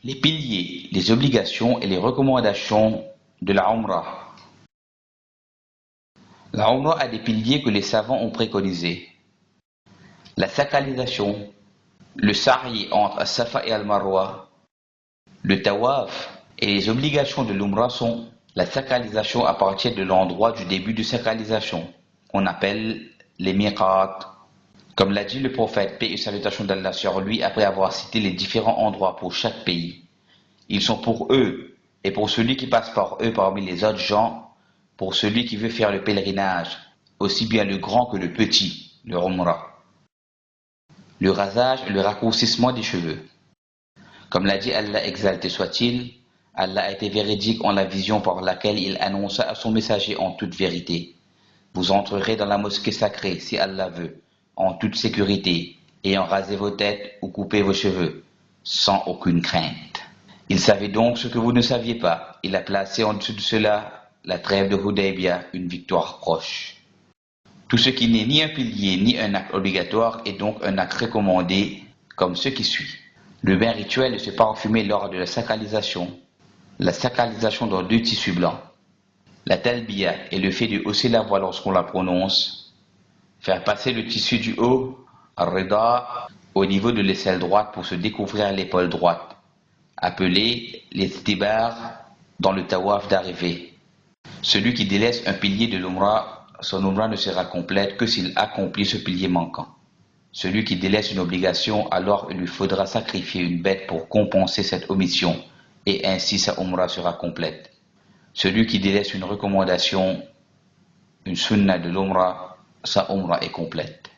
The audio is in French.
Les piliers, les obligations et les recommandations de la Umrah. La Umrah a des piliers que les savants ont préconisés. La sacralisation, le sa'i entre As-Safa et Al-Marwa, le tawaf et les obligations de l'Umrah sont la sacralisation à partir de l'endroit du début de sacralisation, qu'on appelle les miqat. Comme l'a dit le prophète, paix et salutations d'Allah sur lui, après avoir cité les différents endroits pour chaque pays. Ils sont pour eux, et pour celui qui passe par eux parmi les autres gens, pour celui qui veut faire le pèlerinage, aussi bien le grand que le petit, le Umrah. Le rasage et le raccourcissement des cheveux. Comme l'a dit Allah exalté soit-il, Allah a été véridique en la vision par laquelle il annonça à son messager en toute vérité. Vous entrerez dans la mosquée sacrée, si Allah veut, en toute sécurité, ayant rasé vos têtes ou coupé vos cheveux, sans aucune crainte. Il savait donc ce que vous ne saviez pas. Il a placé en dessous de cela la trêve de Hudaybiyah, une victoire proche. Tout ce qui n'est ni un pilier ni un acte obligatoire est donc un acte recommandé, comme ce qui suit. Le bain rituel de se parfumer lors de la sacralisation dans 2 tissus blancs. La talbiya est le fait de hausser la voix lorsqu'on la prononce, faire passer le tissu du haut, al-rida, au niveau de l'aisselle droite pour se découvrir l'épaule droite, appelé l'istibar dans le tawaf d'arrivée. Celui qui délaisse un pilier de l'Umrah, son Umrah ne sera complète que s'il accomplit ce pilier manquant. Celui qui délaisse une obligation, alors il lui faudra sacrifier une bête pour compenser cette omission, et ainsi sa Umrah sera complète. Celui qui délaisse une recommandation, une sunna de l'Umrah, sa Umrah est complète.